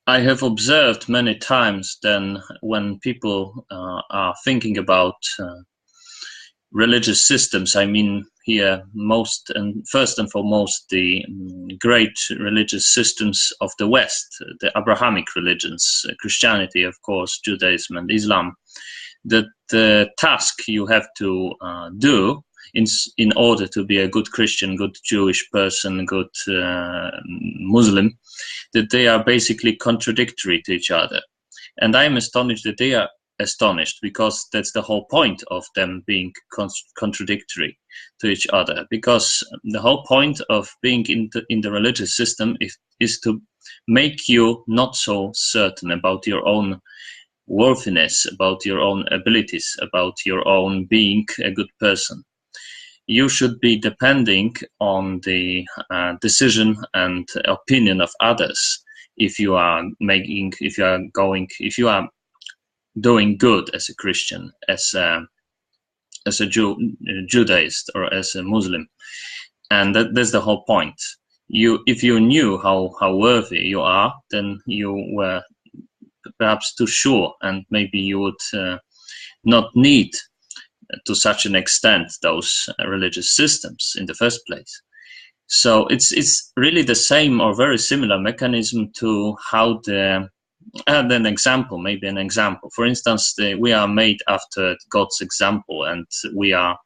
I have observed many times then when people are thinking about religious systems, I mean here most and first and foremost the great religious systems of the West, the Abrahamic religions, Christianity, of course, Judaism and Islam, that the task you have to do in order to be a good Christian, good Jewish person, good Muslim, that they are basically contradictory to each other. And I am astonished that they are astonished, because that's the whole point of them being contradictory to each other. Because the whole point of being in the religious system is to make you not so certain about your own worthiness, about your own abilities, about your own being a good person. You should be depending on the decision and opinion of others if you are doing good as a Christian, as a Judaist, or as a Muslim. And that's the whole point. If you knew how worthy you are, then you were perhaps too sure, and maybe you would not need to such an extent those religious systems in the first place. So it's really the same or very similar mechanism to how an example. For instance, we are made after God's example, and we have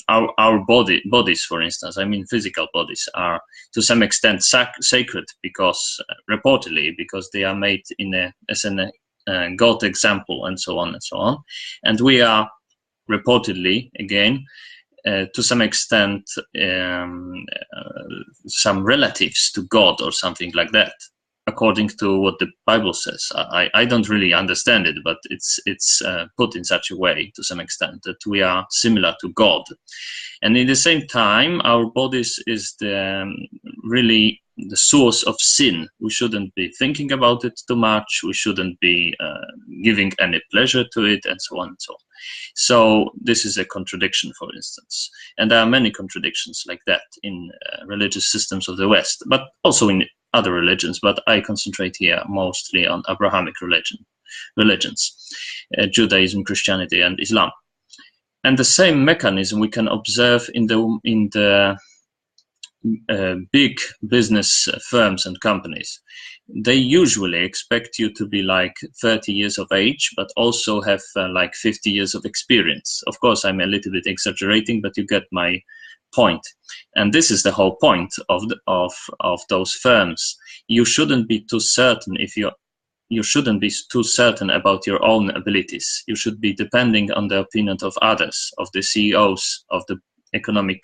our bodies, for instance, I mean physical bodies, are to some extent sacred, because reportedly because they are made as an God example, and so on and so on. And we are reportedly, again, to some extent, some relatives to God or something like that, according to what the Bible says. I don't really understand it, but it's put in such a way to some extent that we are similar to God. And in the same time, our bodies is really the source of sin. We shouldn't be thinking about it too much. We shouldn't be giving any pleasure to it, and so on and so on. So this is a contradiction, for instance. And there are many contradictions like that in religious systems of the West, but also in other religions. But I concentrate here mostly on Abrahamic religions, Judaism, Christianity, and Islam. And the same mechanism we can observe in the big business firms and companies. They usually expect you to be like 30 years of age, but also have like 50 years of experience. Of course, I'm a little bit exaggerating, but you get my point. And this is the whole point of those firms. You shouldn't be too certain you shouldn't be too certain about your own abilities. You should be depending on the opinion of others, of the CEOs, of the economic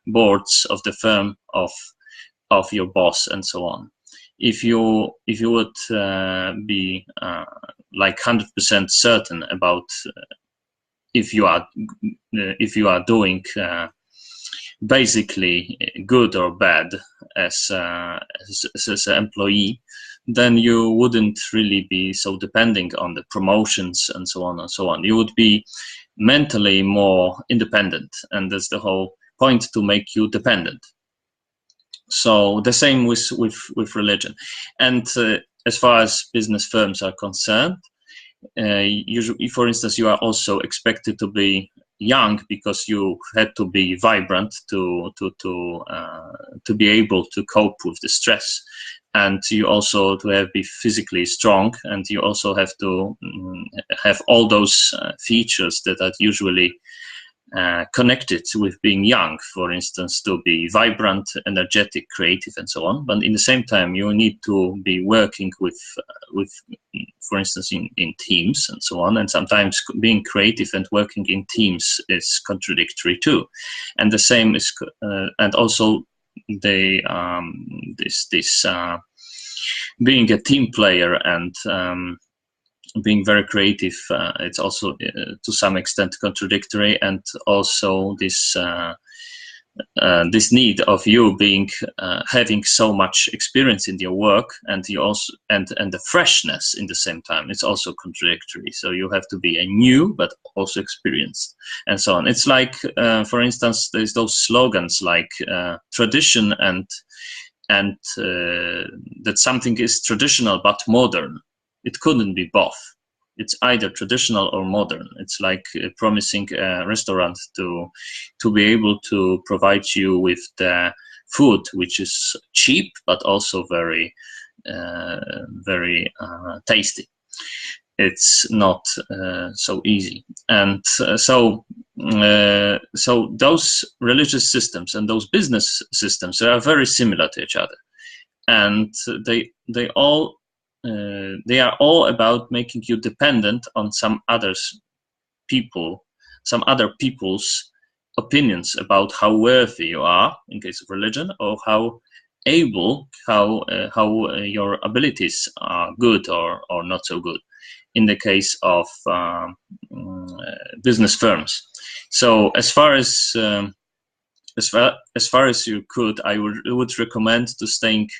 boards of the firm, of your boss, and so on. If you would be like 100% certain about if you are doing basically good or bad as an employee, then you wouldn't really be so depending on the promotions and so on and so on. You would be mentally more independent, and that's the whole point, to make you dependent. So the same with religion. And as far as business firms are concerned, usually, for instance, you are also expected to be young, because you had to be vibrant to be able to cope with the stress, and you also to be physically strong, and you also have to have all those features that are usually connected with being young, for instance, to be vibrant, energetic, creative, and so on. But in the same time, you need to be working with for instance, in teams and so on. And sometimes being creative and working in teams is contradictory too. And the same is, and also this being a team player and being very creative, it's also to some extent contradictory, and also this need of you being having so much experience in your work, and you also and the freshness in the same time, it's also contradictory. So you have to be a new but also experienced, and so on. It's like for instance, there's those slogans like tradition and and that something is traditional but modern. It couldn't be both. It's either traditional or modern. It's like promising a restaurant to be able to provide you with the food which is cheap but also very tasty. It's not so easy, and so those religious systems and those business systems, they are very similar to each other, and they are all about making you dependent on some other people's opinions about how worthy you are in case of religion, or how your abilities are good or not so good in the case of business firms. So as far as you could, I would recommend to staying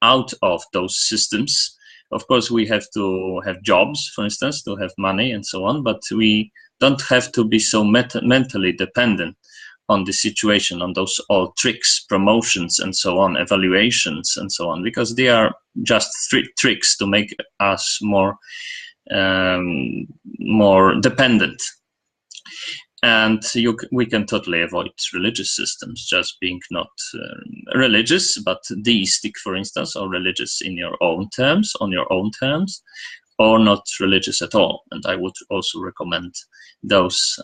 out of those systems. Of course, we have to have jobs, for instance, to have money and so on, but we don't have to be so mentally dependent on the situation, on those all tricks, promotions and so on, evaluations and so on, because they are just tricks to make us more dependent. And we can totally avoid religious systems, just being not religious, but deistic, for instance, or religious in your own terms, on your own terms, or not religious at all. And I would also recommend those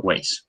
ways.